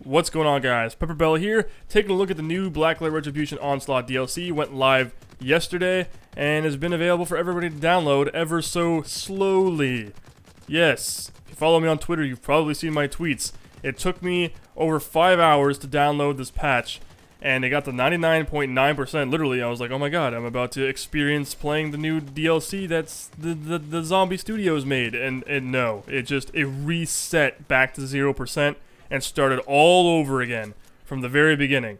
What's going on, guys? PepperBelly here, taking a look at the new Blacklight Retribution Onslaught DLC. Went live yesterday and has been available for everybody to download ever so slowly. Yes, if you follow me on Twitter, you've probably seen my tweets. It took me over 5 hours to download this patch, and it got to 99.9%. Literally, I was like, oh my god, I'm about to experience playing the new DLC that's the Zombie Studios made. And no, it reset back to 0%. And started all over again from the very beginning.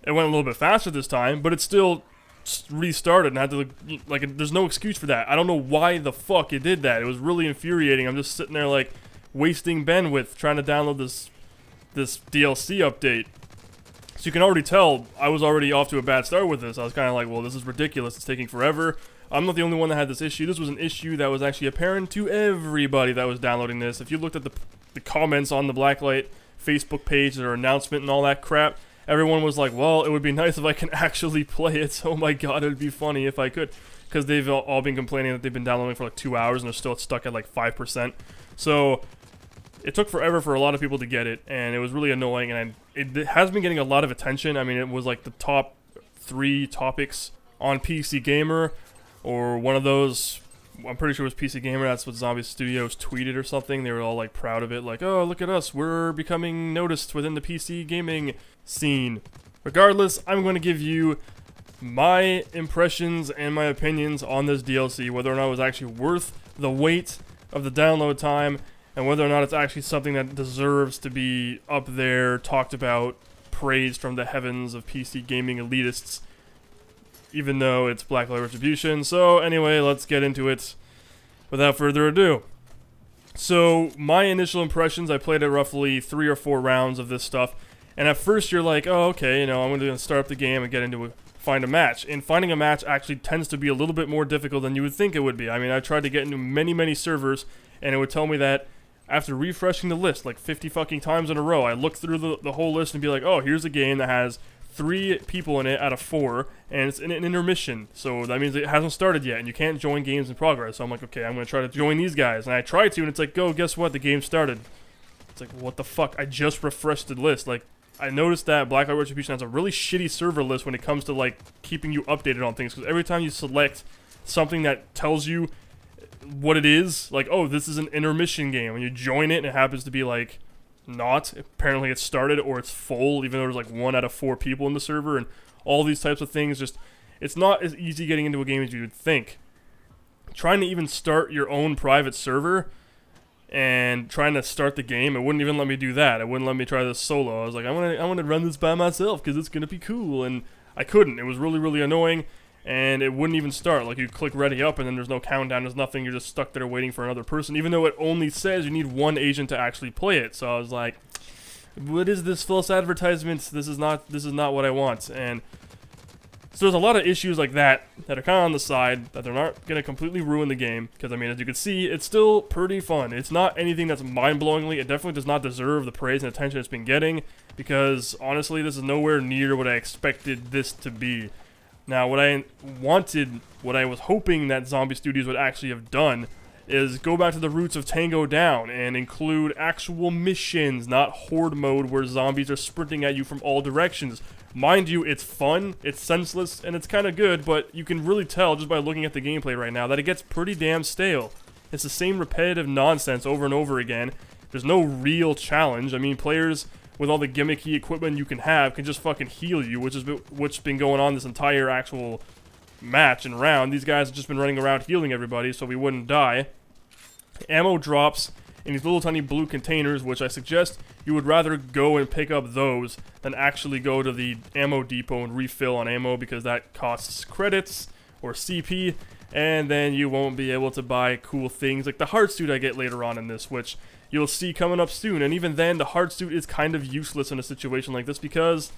It went a little bit faster this time, but it still restarted and had to, like, there's no excuse for that. I don't know why the fuck it did that. It was really infuriating. I'm just sitting there, like, wasting bandwidth trying to download this DLC update. So you can already tell I was already off to a bad start with this. I was kind of like, well, this is ridiculous. It's taking forever. I'm not the only one that had this issue. This was an issue that was actually apparent to everybody that was downloading this. If you looked at the comments on the Blacklight Facebook page, their announcement and all that crap, everyone was like, well, it would be nice if I can actually play it. Oh my god, it would be funny if I could. Because they've all been complaining that they've been downloading for like 2 hours and they're still stuck at like 5%. So it took forever for a lot of people to get it, and it was really annoying, and it has been getting a lot of attention. I mean, it was like the top 3 topics on PC Gamer, or one of those. I'm pretty sure it was PC Gamer. That's what Zombie Studios tweeted or something. They were all like proud of it, like, oh, look at us, we're becoming noticed within the PC gaming scene. Regardless, I'm going to give you my impressions and my opinions on this DLC, whether or not it was actually worth the wait of the download time, and whether or not it's actually something that deserves to be up there, talked about, praised from the heavens of PC gaming elitists, even though it's Blacklight Retribution. So anyway, let's get into it without further ado. So my initial impressions, I played it roughly 3 or 4 rounds of this stuff, and at first you're like, oh, okay, you know, I'm going to start up the game and get into find a match. And finding a match actually tends to be a little bit more difficult than you would think it would be. I mean, I tried to get into many servers, and it would tell me that after refreshing the list like 50 fucking times in a row, I looked through the whole list and be like, oh, here's a game that has 3 people in it out of 4, and it's in an intermission, so that means it hasn't started yet, and you can't join games in progress. So I'm like, okay, I'm gonna try to join these guys, and I tried to, and it's like, go, guess what, the game started. It's like, what the fuck, I just refreshed the list. Like, I noticed that Blacklight Retribution has a really shitty server list when it comes to, like, keeping you updated on things, because every time you select something that tells you what it is, like, oh, this is an intermission game, and you join it, and it happens to be, like, not. Apparently it's started, or it's full, even though there's like 1 out of 4 people in the server, and all these types of things. Just, it's not as easy getting into a game as you would think. Trying to even start your own private server and trying to start the game, it wouldn't even let me do that. It wouldn't let me try this solo. I was like, I want to run this by myself because it's gonna be cool, and I couldn't. It was really annoying. And it wouldn't even start. Like, you click ready up and then there's no countdown, there's nothing, you're just stuck there waiting for another person, even though it only says you need 1 agent to actually play it. So I was like, what is this false advertisement? This is not what I want. And so there's a lot of issues like that are kind of on the side that they're not going to completely ruin the game, because I mean, as you can see, it's still pretty fun. It's not anything that's mind-blowingly, it definitely does not deserve the praise and attention it's been getting, because honestly, this is nowhere near what I expected this to be. Now, what I was hoping that Zombie Studios would actually have done is go back to the roots of Tango Down and include actual missions, not horde mode where zombies are sprinting at you from all directions. Mind you, it's fun, it's senseless, and it's kind of good, but you can really tell just by looking at the gameplay right now that it gets pretty damn stale. It's the same repetitive nonsense over and over again. There's no real challenge. I mean, players with all the gimmicky equipment you can have can just fucking heal you, which has been going on this entire actual match and round. These guys have just been running around healing everybody so we wouldn't die. Ammo drops in these little tiny blue containers, which I suggest you would rather go and pick up those than actually go to the ammo depot and refill on ammo, because that costs credits or CP, and then you won't be able to buy cool things like the heart suit I get later on in this, which you'll see coming up soon. And even then, the hard suit is kind of useless in a situation like this, because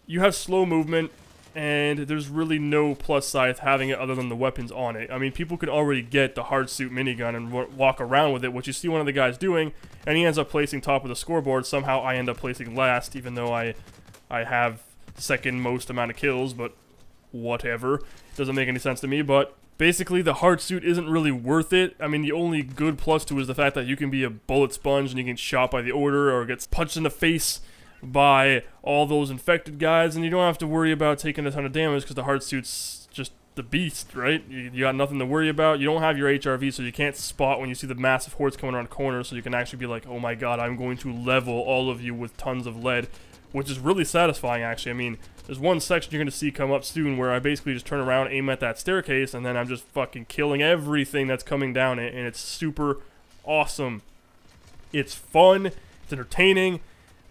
you have slow movement and there's really no plus side to having it other than the weapons on it. I mean, people can already get the hard suit minigun and walk around with it, which you see one of the guys doing, and he ends up placing top of the scoreboard. Somehow I end up placing last, even though I have second most amount of kills, but whatever. It doesn't make any sense to me, but Basically, the hard suit isn't really worth it. I mean, the only good plus to it is the fact that you can be a bullet sponge and you can shot by the Order or get punched in the face by all those infected guys, and you don't have to worry about taking a ton of damage because the hard suit's just the beast, right? You got nothing to worry about. You don't have your HRV, so you can't spot when you see the massive hordes coming around corners, so you can actually be like, oh my god, I'm going to level all of you with tons of lead, which is really satisfying, actually. I mean, there's one section you're going to see come up soon where I basically just turn around, aim at that staircase, and then I'm just fucking killing everything that's coming down it, and it's super awesome. It's fun, it's entertaining,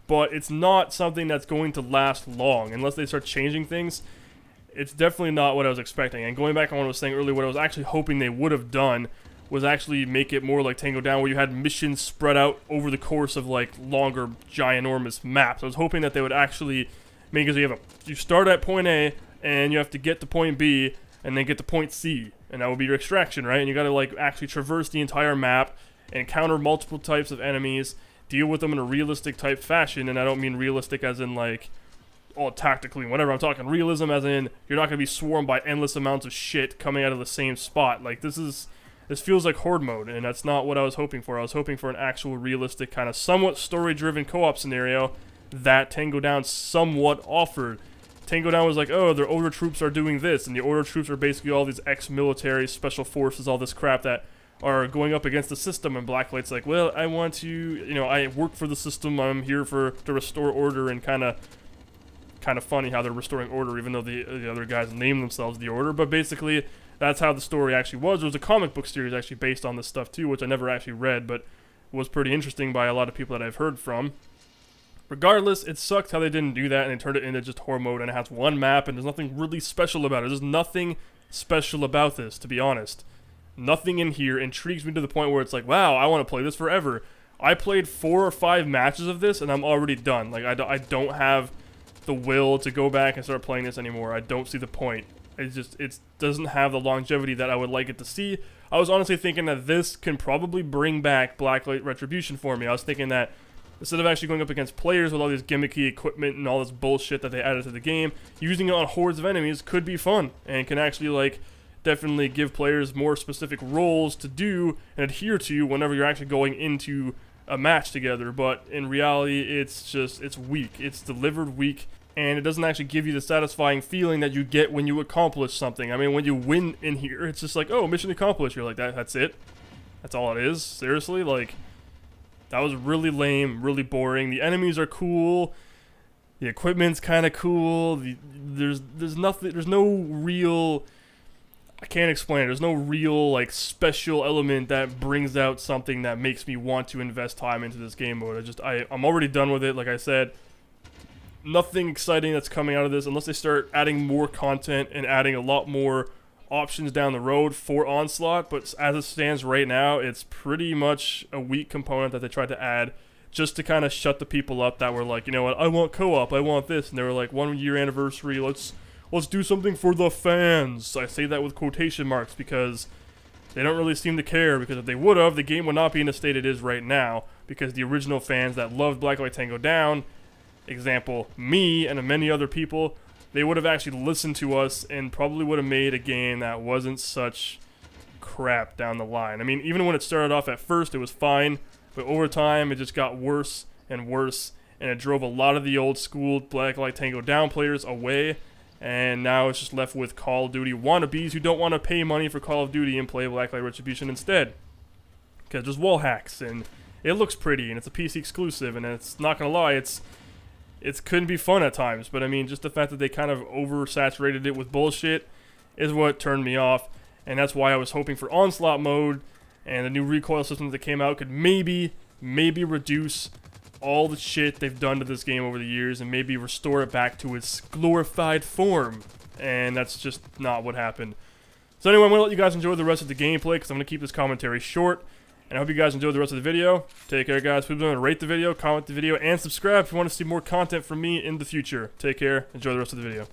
but it's not something that's going to last long unless they start changing things. It's definitely not what I was expecting. And going back on what I was saying earlier, what I was actually hoping they would have done was actually make it more like Tango Down, where you had missions spread out over the course of like longer, ginormous maps. I was hoping that they would actually make it so you start at point A and you have to get to point B and then get to point C, and that would be your extraction, right? And you got to like actually traverse the entire map, encounter multiple types of enemies, deal with them in a realistic type fashion. And I don't mean realistic as in like all tactically, whatever. I'm talking realism as in you're not going to be swarmed by endless amounts of shit coming out of the same spot. Like this feels like Horde mode, and that's not what I was hoping for. I was hoping for an actual realistic kind of somewhat story-driven co-op scenario that Tango Down somewhat offered. Tango Down was like, oh, the Order troops are doing this, and the Order troops are basically all these ex-military special forces, all this crap that are going up against the system, and Blacklight's like, well, I want to, you know, I work for the system, I'm here to restore order, and kind of funny how they're restoring order, even though the other guys name themselves the Order, but basically, that's how the story actually was. There was a comic book series actually based on this stuff too, which I never actually read, but was pretty interesting by a lot of people that I've heard from. Regardless, it sucked how they didn't do that, and they turned it into just Horde mode, and it has one map, and there's nothing really special about it. There's nothing special about this, to be honest. Nothing in here intrigues me to the point where it's like, wow, I want to play this forever. I played 4 or 5 matches of this, and I'm already done. Like, I don't have the will to go back and start playing this anymore. I don't see the point. It doesn't have the longevity that I would like it to see. I was honestly thinking that this can probably bring back Blacklight Retribution for me. I was thinking that instead of actually going up against players with all these gimmicky equipment and all this bullshit that they added to the game, using it on hordes of enemies could be fun and can actually like definitely give players more specific roles to do and adhere to whenever you're actually going into a match together. But in reality, it's weak. It's delivered weak, and it doesn't actually give you the satisfying feeling that you get when you accomplish something. I mean, when you win in here, it's just like, oh, mission accomplished. You're like, that's it? That's all it is? Seriously? Like, that was really lame, really boring. The enemies are cool. The equipment's kind of cool. There's no real, I can't explain it. There's no real, like, special element that brings out something that makes me want to invest time into this game mode. I'm already done with it, like I said. Nothing exciting that's coming out of this unless they start adding more content and adding a lot more options down the road for Onslaught. But as it stands right now, it's pretty much a weak component that they tried to add just to kind of shut the people up that were like, you know what, I want co-op, I want this. And they were like, 1 year anniversary, let's do something for the fans. I say that with quotation marks because they don't really seem to care, because if they would have, the game would not be in the state it is right now, because the original fans that loved Blacklight Tango Down, example, me and many other people, they would have actually listened to us and probably would have made a game that wasn't such crap down the line. I mean, even when it started off at first, it was fine, but over time, it just got worse and worse, and it drove a lot of the old school Blacklight Tango Down players away, and now it's just left with Call of Duty wannabes who don't want to pay money for Call of Duty and play Blacklight Retribution instead. Because there's wall hacks, and it looks pretty, and it's a PC exclusive, and it's not gonna lie, it couldn't be fun at times, but I mean, just the fact that they kind of oversaturated it with bullshit is what turned me off, and that's why I was hoping for Onslaught Mode and the new recoil system that came out could maybe reduce all the shit they've done to this game over the years and maybe restore it back to its glorified form, and that's just not what happened. So anyway, I'm going to let you guys enjoy the rest of the gameplay because I'm going to keep this commentary short. And I hope you guys enjoyed the rest of the video. Take care, guys. Please remember to rate the video, comment the video, and subscribe if you want to see more content from me in the future. Take care. Enjoy the rest of the video.